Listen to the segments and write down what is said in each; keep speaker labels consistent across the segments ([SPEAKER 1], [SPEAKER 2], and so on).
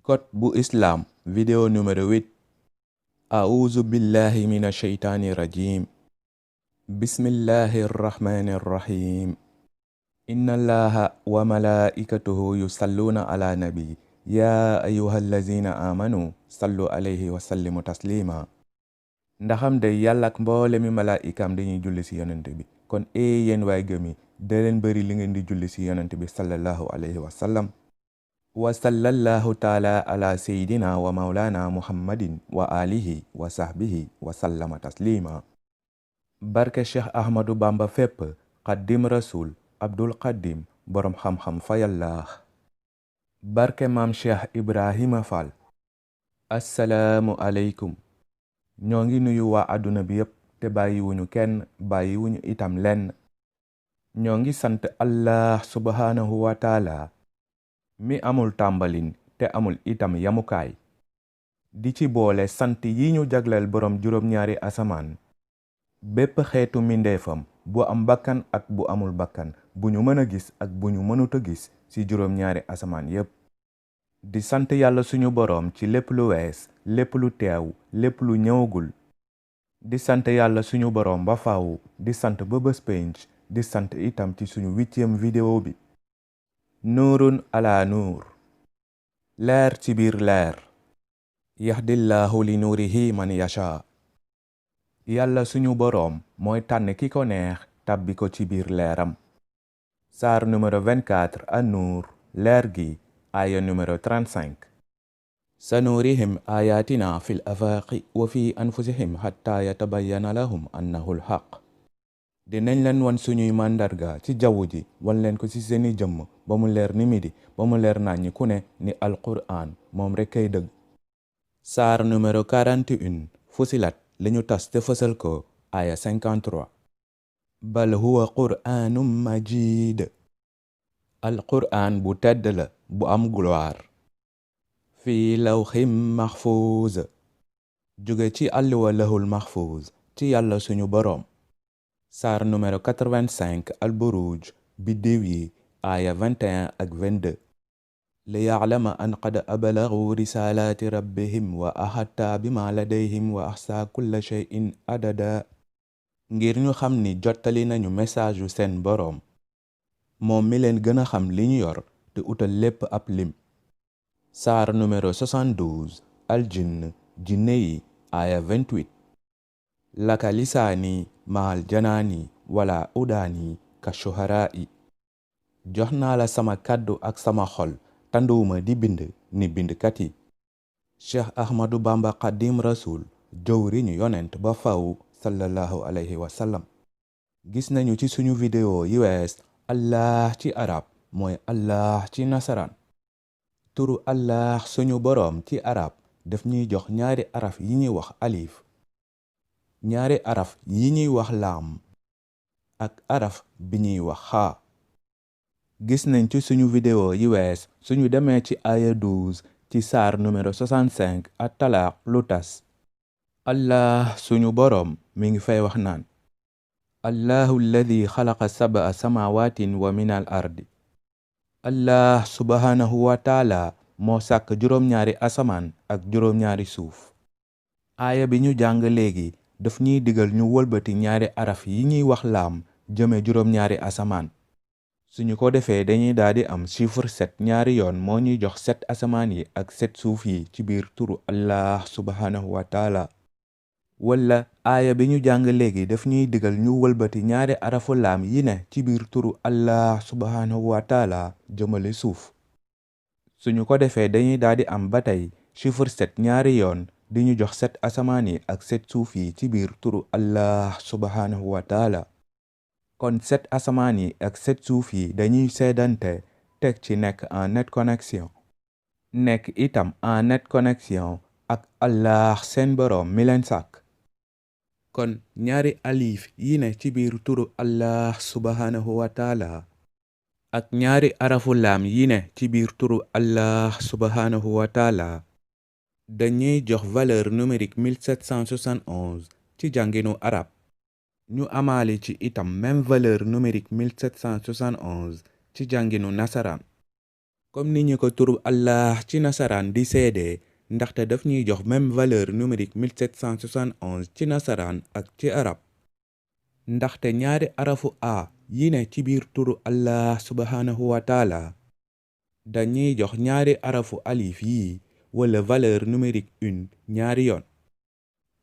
[SPEAKER 1] Code bu Islam vidéo numéro 8. A'uuzu billahi mina shaytaani rajim. Bismillahi rahmaani rahim. Inna allaha wa malaa'ikatahu yusalluna ala nabi. Ya ayyuhallazina amanu sallu alayhi wa sallimu taslima. Ndaxam de yàlla ak mboole mi malaa'ikam dañuy julli ci yonent bi kon yéen waay gëm yi da leen bëri li ngeen di julli ci yonent bi sallallahu alayhi wa sallam. wa sallallahu taala ala sayidina wa maulana muhammadin wa alihi wa sahbihi wa sallama taslima. barke cheikh ahmadu bamba fépp xaddim rasul abdul xaddim boroom xam-xam fa yàllaax. barke maam cheikh ibrahima fall. assalaamu aleykum. ñoo ngi nuyu waa àdduna bi yépp te bàyyiwuñu kenn bàyyiwuñu itam lenn. ñoo ngi sant allah subhanahu wa taala mi amul tàmbalin te amul itam yamukaay di ci boole sant yi ñu jagleel boroom juróom-ñaari asamaan bépp xeetu mindeefam bu am bakkan ak bu amul bakkan bu ñu mën a gis ak bu ñu mënut a gis ci juróom-ñaari asamaan yépp di sant yàlla suñu boroom ci lépp lu wees lépp lu teew lépp lu ñëwagul di sant yàlla suñu boroom ba faaw di sant ba bés pénc di sant itam ci suñu 8e vidéo bi nuurun ala nuur leer ci biir leer yahdillahu li nuurihi man yasha yàlla suñu boroom mooy tànn ki ko neex tàbbi ko ci biir leeram. saar numéro 24 an-nuur leer gi aaya numéro 35. sanuurihim ayatina fil afaaqi wa fi anfusihim hatta yatabayyana lahum annahu al-haq. dinañ leen wan suñuy màndarga ci jaww ji wan leen ko ci seeni jëmm ba mu leer ni midi ba mu leer naññi ku ne ni alquraan moom rekk kay dëgg. saar numéro 41 fusilat lañu tas te fësal ko aya 53. bal huwa quraanum majid. alquraan bu tedd la bu am gloire. fii lawxim maxfuuz. jóge ci àlluwa lahul maxfuuz ci yàlla suñu boroom. saar numéro 85 al-buruj biddiw yi aaya 21 ak 22. li ya'lama an qad ablagu risalaati rabbihim wa ahatta bima ladayhim wa ahsa kulla shay'in adada. ngir ñu xam ni jottali nañu message yu seen boroom moom mi leen gën a xam li ñu yor te utal lépp ab lim. saar numéro 72 al-jinn jinne yi aaya 28. laka lisaani maal janaani wala udaani ka shuharaa'i. jox naa la sama kàddu ak sama xol tànduwuma di bind ni bindkat yi. cheikh ahmadu bamba xaddim rasul jëwriñu yonent ba faw sallallahu alayhi wa sallam. gis nañu ci suñu vidéo yi wees allah ci arab mooy allah ci nasaraan. turu allah suñu boroom ci arab daf ñuy jox ñaari araf yi ñuy wax alif, ñaari araf yi ñuy wax laam ak araf bi ñuy wax xaa. gis nañ ci suñu vidéo yi wees suñu demee ci aya 12 ci saar numéro 65 at talaaq lu tas. allah suñu boroom mi ngi fay wax naan allahu alladi xalaqa sab'a samawaatin wa min al ardi. allah subhanahu wa taala moo sàkk juróom-ñaari asamaan ak juróom-ñaari suuf. aaya bi ñu jàng léegi daf ñuy digal ñu wëlbati ñaari araf yi ñuy wax laam jëme juróom-ñaari asamaan. suñu ko defee dañuy daldi am chiffre 7 ñaari yoon moo ñuy jox 7 asamaan yi ak 7 suuf yi ci biir turu allah subhanahu wa taala. wala aaya bi ñu jàng léegi daf ñuy digal ñu wëlbati ñaari arafu laam yi ne ci biir turu allah subhanahu wa taala jëmale suuf. suñu ko defee dañuy daldi am ba tey chiffre 7 ñaari yoon di ñu jox 7 asamaan yi ak 7 suuf yi ci biir turu allah subhanahu wa taala. kon 7 asamaan yi ak 7 suuf yi dañuy seedante teg ci nekk en net connexion. nekk itam en net connexion ak allah seen boroom mi leen sàkk. kon ñaari alif yi ne ci biir turu allah subhanahu wa taala ak ñaari arafu laam yi ne ci biir turu allah subhanahu wa taala dañuy jox valeur numérique 1771 ci jànginu arab. ñu amaale ci itam même valeur numérique 1771 ci jànginu nasaraan. comme ni ñu ko turu Allah ci nasaraan di seede ndaxte daf ñuy jox même valeur numérique 1771 ci nasaraan ak ci arab ndaxte ñaari arafu a yi ne ci biir turu Allah subhanahu wa taala dañuy jox ñaari arafu alif yi wala valeur numérique 1 ñaari yoon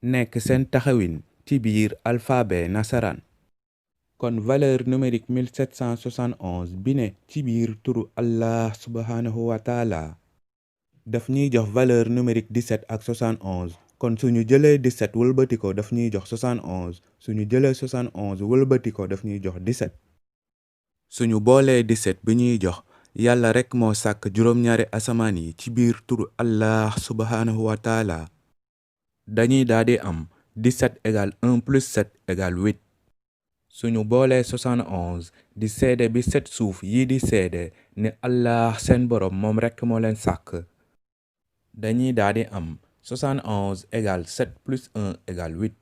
[SPEAKER 1] nekk seen taxawin ci biir alphabet nasaraan kon valeur numérique 1771 bi ne ci biir turu Allah subhanahu wa taala daf ñuy jox valeur numérique 17 ak 71 kon suñu jëlee 17 wëlbati ko daf ñuy jox 71 suñu jëlee 71 wëlbati ko daf ñuy jox 17 suñu boolee 17 bi ñuy jox yàlla rekk moo sàkk juróom-ñaari asamaan yi ci biir turu Allah subhanahu wa taala dañuy daldi am 17 égale 1 plus 7 égale 8 suñu boolee 71 di seede bi 7 suuf yi di seede ne Allah seen boroom moom rekk moo leen sàkk dañuy daldi am 71 égale 7 plus 1 égale 8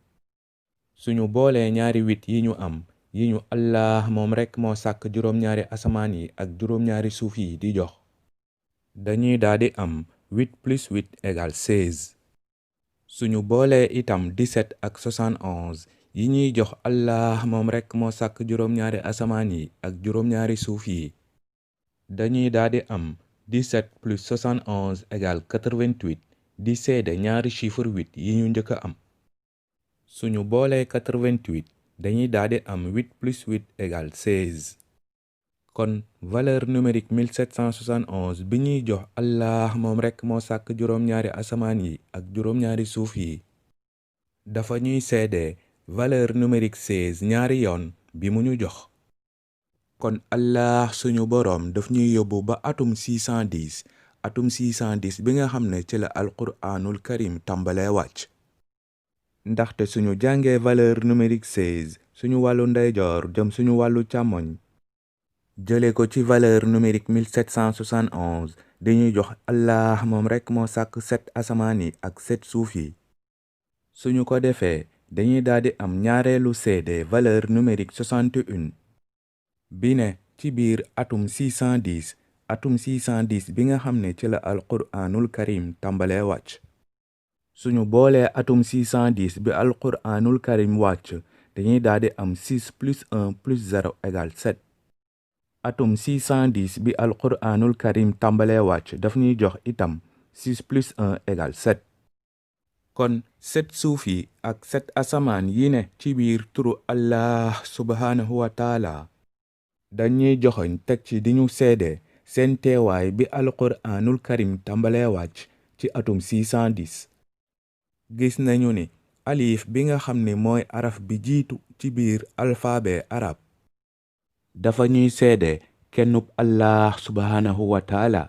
[SPEAKER 1] suñu boolee ñaari 8 yi ñu am yi ñu Allah moom rekk moo sàkk juróom-ñaari asamaan yi ak juróom-ñaari suuf yi di jox dañuy daldi am 8 plus 8 égale 16 suñu boolee itam 17 ak 71 yi ñuy jox Allah moom rekk moo sàkk juróom-ñaari asamaan yi ak juróom-ñaari suuf yi dañuy daldi am 17 plus 71 égale 88 di seede ñaari chiffre 8 yi ñu njëkk a am suñu boolee 88 dañuy daldi am 8 plus 8 égale 16 kon valeur numérique 1771 bi ñuy jox Allah moom rekk moo sàkk juróom-ñaari asamaan yi ak juróom-ñaari suuf yi dafa ñuy seede valeur numérique 16 ñaari yoon bi mu ñu jox kon Allah suñu boroom daf ñuy yóbbu ba atum 610 atum 610 bi nga xam ne ci la alquraanul karim tàmbalee wàcc ndaxte suñu jàngee valeur numérique 16 suñu wàllu ndeyjoor jëm suñu wàllu càmmoñ jële ko ci valeur numérique 1771 dañuy jox Allah moom rekk moo sàkk 7 asamaan yi ak 7 suuf yi suñu ko defee dañuy daldi am ñaareelu seede valeur numérique 61 bi ne ci biir atum 610 bi nga xam ne ci la alquraanul karim tàmbalee wàcc suñu boolee atum 610 bi alquraanul karim wàcc dañuy daldi am 6 plus 1 plus 0 égale 7 atum 610 bi alquraanul karim tàmbalee wàcc daf ñuy jox itam 6 plus 1 égale 7 kon 7 suuf yi ak 7 asamaan yi ne ci biir turu Allah subhanahu wa taala dañuy joxoñ teg ci di ñu seede seen teewaay bi alquraanul karim tàmbalee wàcc ci atum 610 gis nañu ni alif bi nga xam ne mooy araf bi jiitu ci biir alphabet arab dafa ñuy seede kennub Allah subhanahu wa taala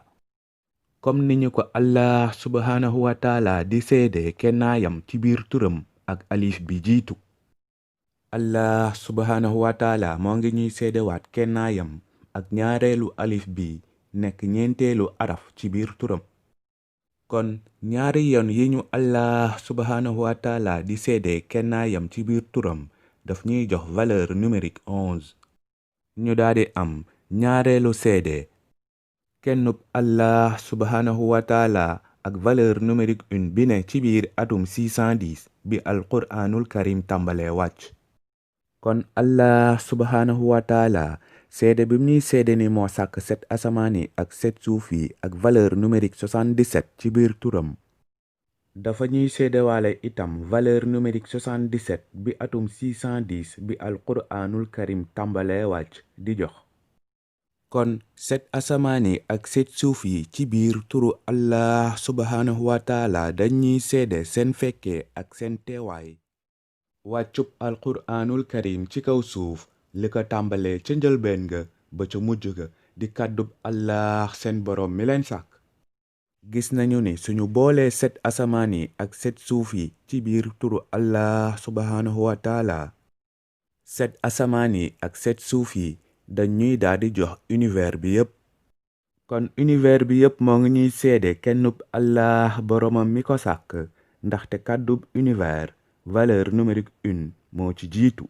[SPEAKER 1] comme ni ñu ko Allah subhanahu wa taala di seede kennaayam ci biir turam ak alif bi jiitu Allah subhanahu wa taala moo ngi ñuy seedewaat kennaayam ak ñaareelu alif bi nekk ñeenteelu araf ci biir turam kon ñaari yoon yi ñu Allah subhanahu wa taala di seede kennaayam ci biir turam daf ñuy jox valeur numérique 11 ñu daldi am ñaareelu seede kennub Allah subhanahu wa taala ak valeur numérique 1 bi ne ci biir atum 610 bi alquraanul karim tàmbalee wàcc kon Allah subhanahu wa taala seede bi ñuy seede ni moo sàkk 7 asamaan yi ak 7 suuf yi ak valeur numérique 77 ci biir turam dafa ñuy seedewaale itam valeur numérique 77 bi atum 610 bi alquraanul karim tàmbalee wàcc di jox kon 7 asamaan yi ak 7 suuf yi ci biir turu Allah subhanahu wa taala dañuy seede seen fekkee ak seen teewaay wàccub alquraanul karim ci kaw suuf li ko tàmbalee ca njëlbeen ga ba ca mujj ga di kàddub Allah seen boroom mi leen sàkk gis nañu ni suñu boolee 7 asamaan yi ak 7 suuf yi ci biir turu Allah subhanahu wa taala 7 asamaan yi ak 7 suuf yi dañuy daldi jox univers bi yépp kon univers bi yépp moo ngi ñuy seede kennub Allah boroomam mi ko sàkk ndaxte kàddub univers valeur numérique 1 moo ci jiitu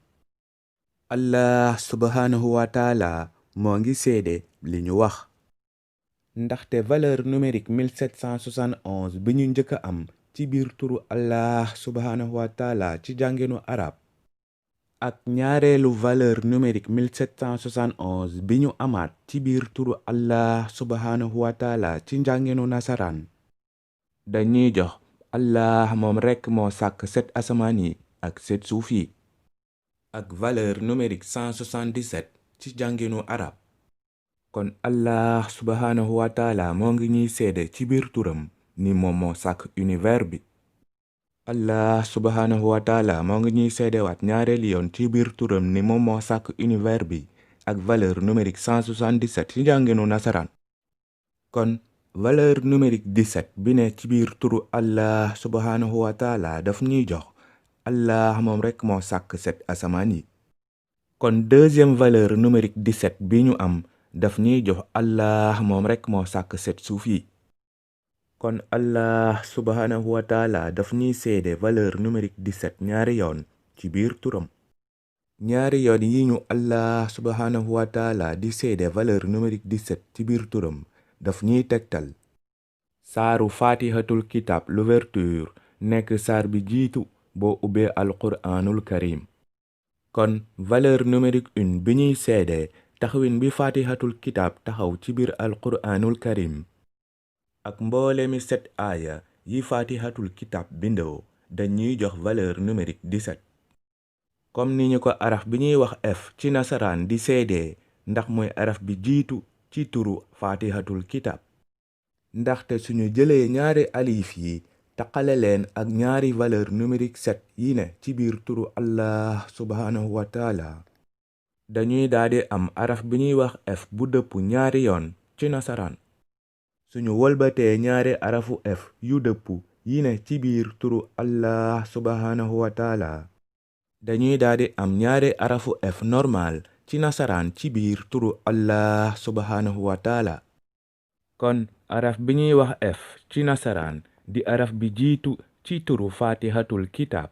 [SPEAKER 1] Allah subhanahu wa taala moo ngi seede li ñu wax ndaxte valeur numérique 1771 bi ñu njëkk a am ci biir turu allah subhanahu wa taala ci jànginu arab ak ñaareelu valeur numérique 1771 bi ñu amaat ci biir turu allah subhanahu wa taala ci njànginu nasaraan dañuy jox allah moom rekk moo sàkk set asamaan yi ak set suuf yi ak valeur numérique 177 ci jànginu arab kon allah subhanahu wa taala moo ngi ñuy seede ci biir turam ni moom moo sàkk univers bi allah subhanahu wa taala moo ngi ñuy seedewaat ñaareelu yoon ci biir turam ni moom moo sàkk univers bi ak valeur numérique 177 ci njànginu nasaraan kon valeur numérique 17 bi ne ci biir turu allah subhanahu wa taala daf ñuy jox allah moom rekk moo sàkk set asamaan yi kon deuxième valeur numérique 17 bi ñu am daf ñuy jox allah moom rekk moo sàkk set suuf yi kon allah subhanahu wa taala daf ñuy seede valeur numérique 17 ñaari yoon ci biir turam ñaari yoon yi ñu allah subhanahu wa taala di seede valeur numérique 17 ci biir turam daf ñuy tegtal saaru fatihatul kitab l'ouverture nekk saar bi jiitu boo ubbee alquraanul karim kon valeur numérique 1 bi ñuy seede taxawin bi fatihatul kitab taxaw ci biir alquraanul karim ak mboolemi 7 aaya yi fatihatul kitab bindoo dañuy jox valeur numérique 17 comme ni ñu ko araf bi ñuy wax f ci nasaraan di seede ndax mooy araf bi jiitu ci turu fatihatul kitab ndaxte suñu jëlee ñaari alif yi taqale leen ak ñaari valeur numérique 7 yi ne ci biir turu allah subhanahu wa taala dañuy daldi am araf bi ñuy wax f bu dëpp ñaari yoon ci nasaraan suñu wolbatee ñaari arafu f yu dëpp yi ne ci biir turu allah subhanahu wa taala dañuy daldi am ñaari arafu f normal ci nasaraan ci biir turu allah subhanahu wa taala kon araf bi ñuy wax f ci nasaraan di araf bi jiitu ci turu fatihatul kitab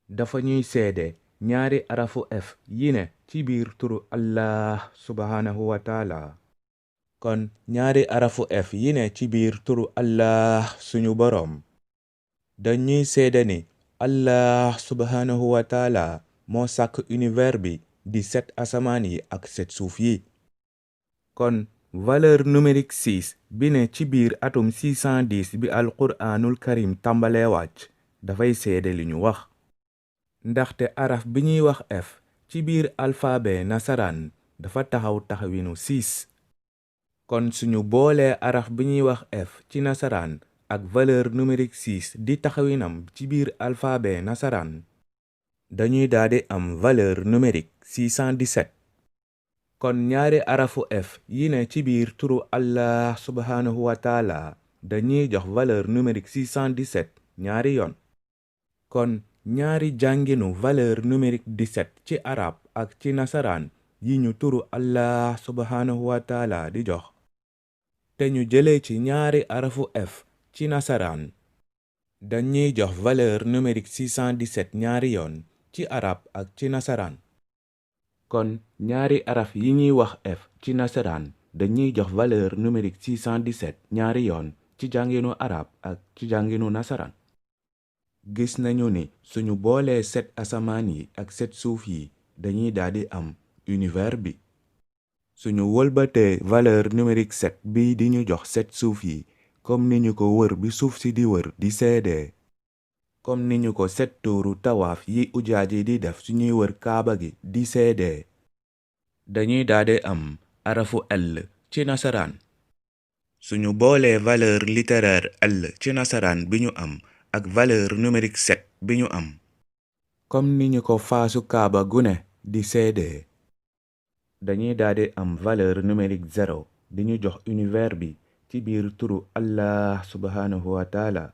[SPEAKER 1] dafa ñuy seede ñaari arafu f yi ne ci biir turu allah subhanahu wa taala kon ñaari arafu f yi ne ci biir turu allah suñu boroom dañuy seede ni allah subhanahu wa taala moo sàkk univers bi di 7 asamaan yi ak 7 suuf yi kon valeur numérique 6 bi ne ci biir atum 610 bi alquraanul karim tàmbalee wàcc dafay seede li ñu wax ndaxte araf bi ñuy wax f ci biir alphabet nasaraan dafa taxaw taxawinu 6 kon suñu boolee araf bi ñuy wax f ci nasaraan ak valeur numérique 6 di taxawinam ci biir alphabet nasaraan dañuy daldi am valeur numérique 617 kon ñaari arafu f yi ne ci biir turu allah subhanahu wa taala dañuy jox valeur numérique 617 ñaari yoon kon ñaari jànginu valeur numérique 17 ci arab ak ci nasaraan yi ñu turu allah subhanahu wa taala di jox te ñu jëlee ci ñaari arafu f ci nasaraan dañuy jox valeur numérique 617 ñaari yoon ci arab ak ci nasaraan kon ñaari araf yi ñuy wax f ci nasaraan dañuy jox valeur numérique 617 ñaari yoon ci jànginu arab ak ci jànginu nasaraan gis nañu ni suñu boolee 7 asamaan yi ak 7 suuf yi dañuy daldi am univers bi suñu wëlbatee valeur numérique 7 bi di ñu jox 7 suuf yi comme ni ñu ko wër bi suuf si di wër di seede comme ni ñu ko 7 tuuru tawaaf yi ujaaj yi di def suñuy wër kaaba gi di seede dañuy daldi am arafu L ci nasaraan suñu boolee valeur littéraire L ci nasaraan bi ñu am ak valeur numérique 7 bi ñu am comme ni ñu ko faasu kaaba gune di seede dañuy daldi am valeur numérique 0 di ñu jox univers bi ci biir turu allah subhanahu wa taala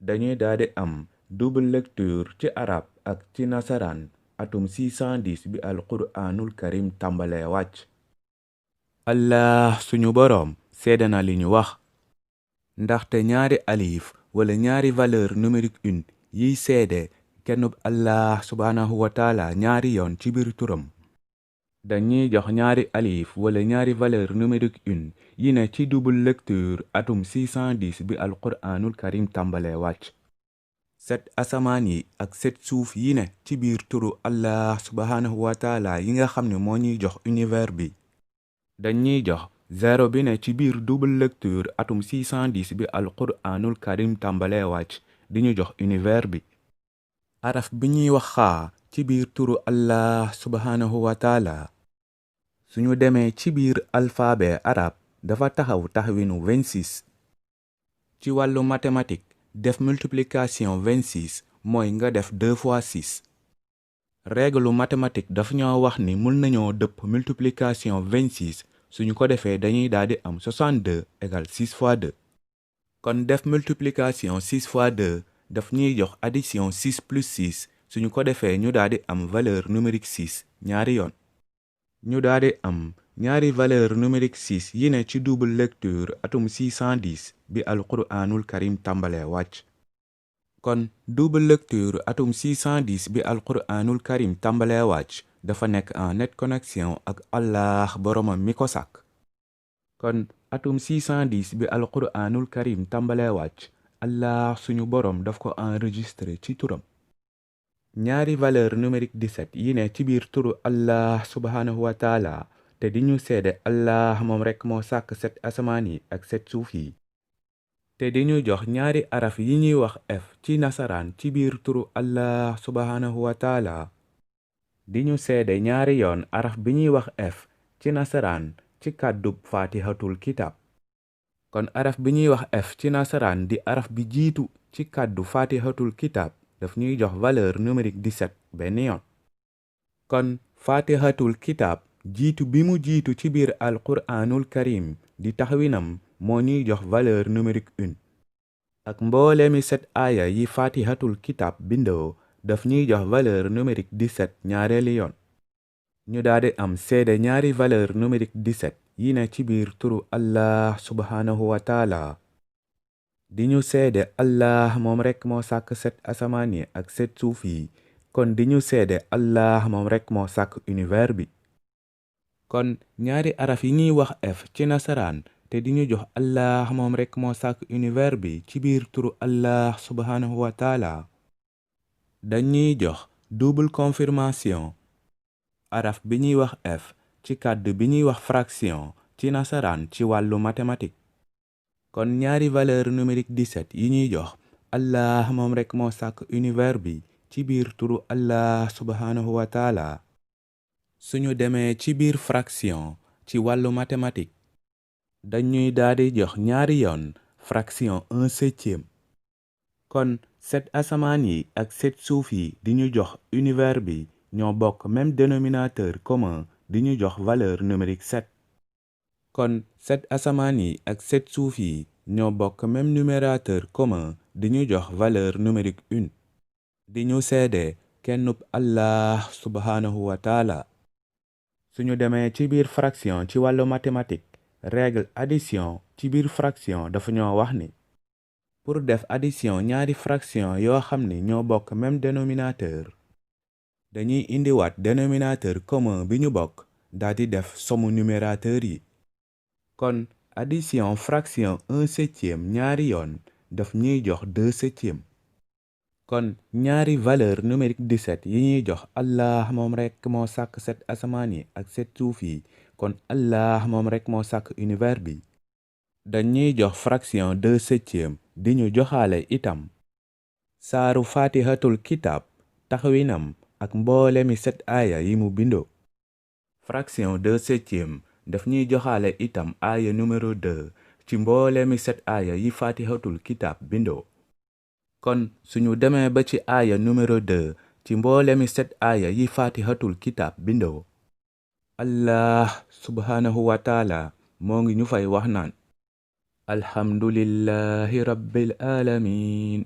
[SPEAKER 1] dañuy daldi am double lecture ci arab ak ci nasaraan atum 610 bi alquraanul karim tàmbalee wàcc allah suñu boroom seede na li ñu wax ndaxte ñaari alif wala ñaari valeur numérique 1 yiy seede kennub allah subhanahu wa taala ñaari yoon ci biir turam dañuy jox ñaari alif wala ñaari valeur numérique une yi ne ci double lecture atum 610 bi alquraanul karim tàmbalee wàcc. 7 asamaan yi ak 7 suuf yi ne ci biir turu allah subhanahu wa taala yi nga xam ne moo ñuy jox univers bi. dañuy jox 0 bi ne ci biir double lecture atum 610 bi alquraanul karim tàmbalee wàcc di ñu jox univers bi. araf bi ñuy wax xaa ci biir turu allah subhanahu wa taala suñu demee ci biir alphabet arab dafa taxaw taxawinu 26. ci wàllu mathématique def multiplication 26 mooy nga def 2 fois 6. règle mathématique dafa ñoo wax ni mën nañoo dëpp multiplication 26 suñu ko defee dañuy daldi am 62 égale 6 fois 2. kon def multiplication 6 fois 2 daf ñuy jox addition 6 plus 6 suñu ko defee ñu daldi am valeur numérique 6 ñaari yoon. ñu daldi am ñaari valeur numérique 6 yi ne ci double lecture atum 610 bi alquraanul karim tàmbalee wàcc. kon double lecture atum 610 bi alquraanul karim tàmbalee wàcc dafa nekk en nette connexion ak allah boromam mi ko sàkk. kon atum 610 bi alquraanul karim tàmbalee wàcc allah suñu borom daf ko enregistré ci turam. ñaari valeur numérique 17 yi ne ci biir turu allah subhanahu wa taala te di ñu seede allah moom rekk moo sàkk 7 asamaan yi ak 7 suuf yi. te di ñu jox ñaari araf yi ñuy wax f ci nasaraan ci biir turu allah subhanahu wa taala di ñu seede ñaari yoon araf bi ñuy wax f ci nasaraan ci kàddub fatihatul kitab. kon araf bi ñuy wax f ci nasaraan di araf bi jiitu ci kàddu fatihatul kitab daf ñuy jox valeur numérique 17 benn yoon. kon fatihatul kitab jiitu bi mu jiitu ci biir alquraanul karim di taxawinam moo ñuy jox valeur numérique 1. ak mbooleemi 7 aaya yi fatihatul kitab bindoo daf ñuy jox valeur numérique 17 ñaareeli yoon. ñu daldi am seede ñaari valeur numérique 17 yi ne ci biir turu allah subhanahu wa taala di ñu seede allah moom rekk moo sàkk 7 asamaan yi ak 7 suuf yi. kon di ñu seede allah moom rekk moo sàkk univers bi. kon ñaari araf yi ñuy wax f ci nasaraan te di ñu jox allah moom rekk moo sàkk univers bi ci biir turu allah subhanahu wa taala dañuy jox double confirmation. araf bi ñuy wax f ci kàddu bi ñuy wax fraction ci nasaraan ci wàllu mathématique. kon ñaari valeur numérique 17 yi ñuy jox allah moom rekk moo sàkk univers bi ci biir turu allah subhanahu wa taala suñu demee ci biir fraction ci wàllu mathématique dañuy daldi jox ñaari yoon fraction 1/7. kon 7 asamaan yi ak 7 suuf yi di ñu jox univers bi ñoo bokk même dénominateur commun di ñu jox valeur numérique 7. kon 7 asamaan yi ak 7 suuf yi ñoo bokk même numérateur commun di ñu jox valeur numérique 1. di ñu seede kennub allah subhanahu wa taala suñu demee ci biir fraction ci wàllu mathématique règle addition ci biir fraction dafa ñoo wax ni pour def addition ñaari fraction yoo xam ni ñoo bokk même dénominateur dañuy indiwaat dénominateur commun bi ñu bokk daldi def somme numérateur yi. kon addition fraction 1/7 ñaari yoon daf ñuy jox 2/7. kon ñaari valeur numérique 17 yi ñuy jox allah moom rekk moo sàkk 7 asamaan yi ak 7 suuf yi. kon allah moom rekk moo sàkk univers bi dañuy jox fraction 2/7 di ñu joxaale itam saaru fatihatul kitab taxawinam ak mboolemi 7 aaya yi mu bindoo. fraction 2/7 daf ñuy joxaale itam aaya numéro 2 ci mboolemi 7 aaya yi fatihatul kitab bindoo. kon suñu demee ba ci aaya numéro 2 ci mboolemi 7 aaya yi fatihatul kitab bindoo allah subhanahu wa taala moo ngi ñu fay wax naan alhamdulillahi rabbil alamin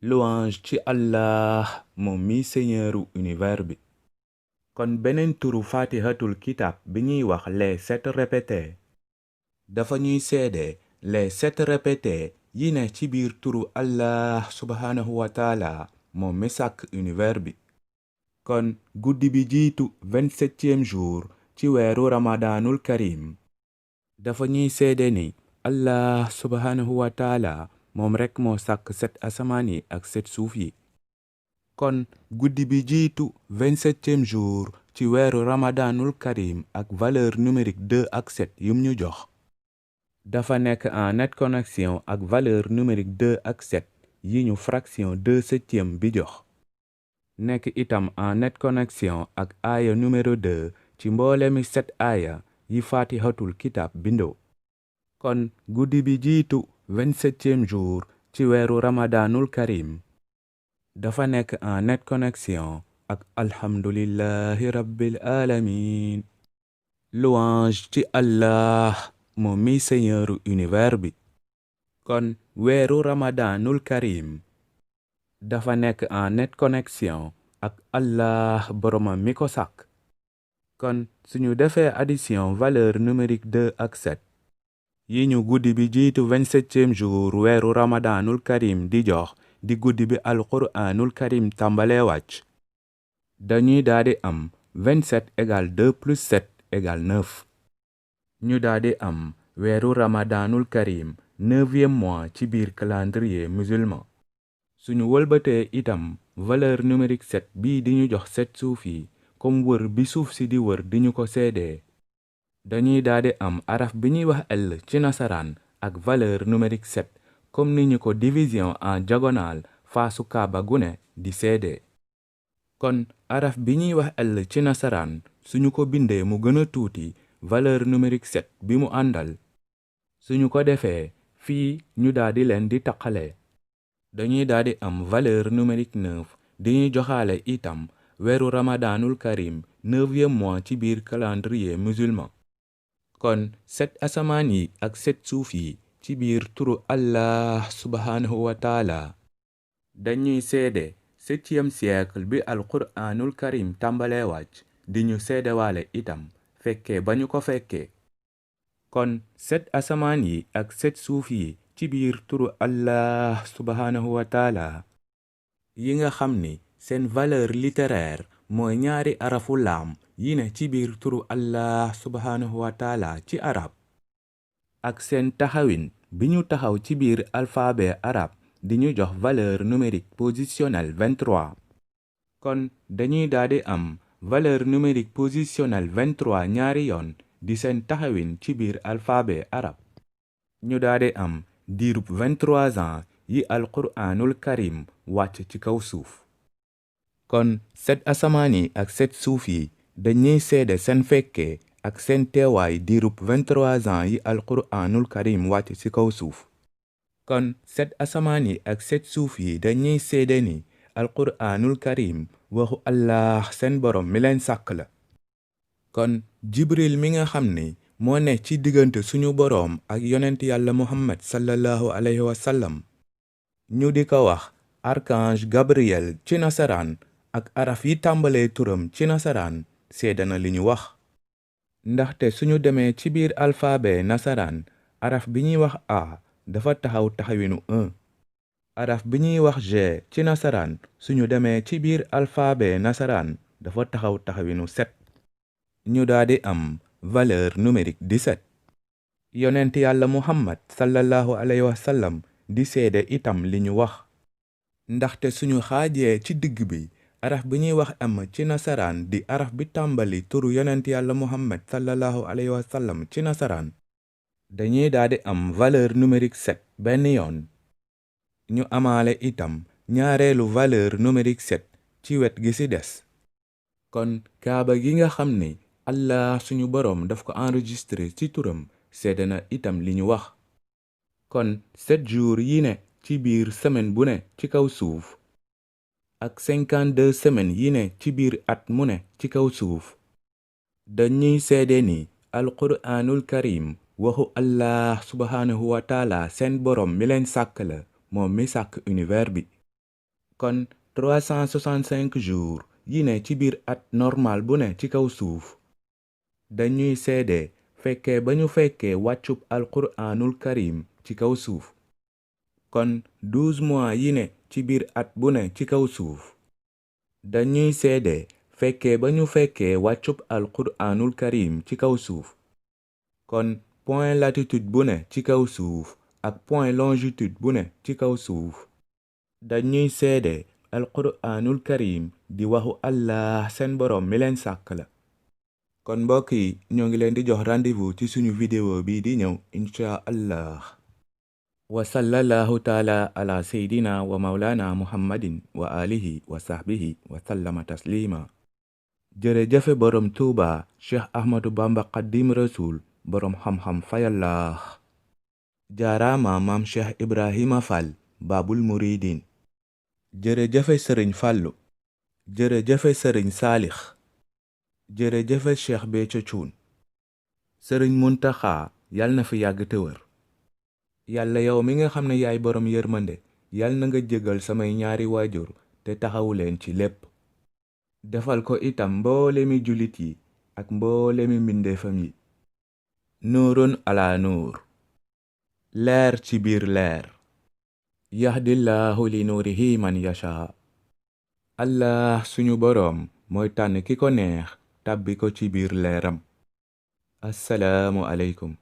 [SPEAKER 1] louange ci allah moom mi señeeru univers bi. kon beneen turu fatihatul kitab bi ñuy wax les 7 répétés dafa ñuy seede les 7 répétés yi ne ci biir turu allah subhanahu wa taala moom mi sàkk univers bi. kon guddi bi jiitu 27e jour ci weeru ramadaanul karim dafa ñuy seede ni allah subhanahu wa taala moom rekk moo sàkk 7 asamaan yi ak 7 suuf yi. kon guddi bi jiitu 27e jour ci weeru ramadaanul karim ak valeur numérique 2 ak 7 yum ñu jox dafa nekk en nette connexion ak valeur numérique 2 ak 7 yi ñu fraction 2/7 bi jox. nekk itam en nette connexion ak aaya numéro 2 ci mboolemi 7 aaya yi fatihatul kitab bindoo. kon guddi bi jiitu 27e jour ci weeru ramadaanul karim dafa nekk en nette connexion ak alhamdulillahi rabbil alamin. louange ci allah moom mi señeuru univers bi. kon weeru ramadaanul karim dafa nekk en nette connexion ak allah boromam mi ko sàkk. kon suñu defee addition valeur numérique 2 ak 7 yi ñu guddi bi jiitu 27e jour weeru ramadaanul karim di jox di guddi bi alquraanul karim tàmbalee wàcc dañuy daldi am 27 égale 2 plus 7 égale 9. ñu daldi am weeru ramadaanul karim 9e mois ci biir calendrier musulman. suñu wëlbatee itam valeur numérique 7 bii di ñu jox 7 suuf yi comme wër bi suuf si di wër di ñu ko seedee dañuy daldi am araf bi ñuy wax L ci nasaraan ak valeur numérique 7 comme ni ñu ko division en diagonale faasu kaaba gune di seedee. kon araf bi ñuy wax L ci nasaraan suñu ko bindee mu gën a tuuti valeur numérique 7 bi mu àndal suñu ko defee fii ñu daldi leen di taqale dañuy daldi am valeur numérique 9 di ñuy joxaale itam weeru ramadaanul karim 9e mois ci biir calendrier musulman. kon 7 asamaan yi ak 7 suuf yi ci biir turu allah subhanahu wa taala dañuy seede 7e siècle bi alquraanul karim tàmbalee wàcc di ñu seedewaale itam fekkee ba ñu ko fekkee. kon 7 asamaan yi ak 7 suuf yi ci biir turu allah subhanahu wa taala yi nga xam ni seen valeur littéraire mooy ñaari arafu laam yi ne ci biir turu allah subhanahu wa taala ci arab ak seen taxawin bi ñu taxaw ci biir alphabet arab di ñu jox valeur numérique positionnelle 23. kon dañuy daldi am valeur numérique positionnelle 23 ñaari yoon di seen taxawin ci biir alphabet arab. ñu daldi am diirub 23 ans yi alquraanul karim wàcc ci kaw suuf. kon 7 asamaan yi ak 7 suuf yi dañuy seede seen fekkee ak seen teewaay diirub 23 ans yi alquraanul karim wàcc ci kaw suuf. kon 7 asamaan yi ak 7 suuf yi dañuy seede ni alquraanul karim waxu allah seen borom mi leen sàkk la. kon jibril mi nga xam ni moo ne ci diggante suñu boroom ak yonent yàlla muhammad sallallahu alayhi wa sallam ñu di ko wax archange gabriel ci nasaraan ak araf yi tàmbalee turam ci nasaraan seede na li ñu wax. ndaxte suñu demee ci biir alphabet nasaraan araf bi ñuy wax a dafa taxaw taxawinu 1. araf bi ñuy wax g ci nasaraan suñu demee ci biir alphabet nasaraan dafa taxaw taxawinu 7. ñu daldi am valeur numérique 17. yonent yàlla muhammad sallallahu alayhi wa sallam di seede itam li ñu wax. ndaxte suñu xaajee ci digg bi araf bi ñuy wax am ci nasaraan di araf bi tàmbali turu yonent yàlla muhammad sallallahu alayhi wa sallam ci nasaraan dañuy daldi am valeur numérique 7 benn yoon. ñu amaale itam ñaareelu valeur numérique 7 ci wet gi ci des. kon kaaba gi nga xam ni allah suñu boroom daf ko enregistré ci turam seede na itam li ñu wax. kon 7 jours yi ne ci biir semaine bu ne ci kaw suuf ak 52 semaines yi ne ci biir at mu ne ci kaw suuf dañuy seede ni alquraanul karim waxu allah subhanahu wa taala seen boroom mi leen sàkk la moom mi sàkk univers bi. kon 365 jours yi ne ci biir at normal bu ne ci kaw suuf dañuy seede fekkee ba ñu fekkee wàccub alquraanul karim ci kaw suuf. kon 12 mois yi ne ci biir at bu ne ci kaw suuf dañuy seede fekkee ba ñu fekkee wàccub alquraanul karim ci kaw suuf. kon point latitude bu ne ci kaw suuf ak point longitude bu ne ci kaw suuf dañuy seede alquraanul karim di waxu allah seen boroom mi leen sàkk la. kon mbokk yi ñoo ngi leen di jox rendez-vous ci suñu vidéo bi di ñëw inchaa allah. wa sallallahu taala ala seydina wa maulana muhammadin wa alihi wa sahbihi wa sallama taslima. jërëjëfe boroom tuuba cheikh ahmadu bamba xaddim rasul boroom xam-xam fayallah. jaaraama maam cheikh ibrahima fall baabul muridin. jërëjëfe sëriñ fàllu. jërëjëfe sëriñ saalix. jërëjëfe cheikh béthio thioune. sëriñ muntaxa yal na fi yàgg te wër. yàlla yow mi nga xam ne yaay boroom yërmande yal na nga jégal samay ñaari waajur te taxawu leen ci lépp. defal ko itam mboolemi jullit yi ak mboolemi mbindeefam yi. nuurun ala nuur. leer ci biir leer. yahdillahu li nuurihi man yasha. allah suñu boroom mooy tànn ki ko neex tàbbi ko ci biir leeram. assalaamu aleykum.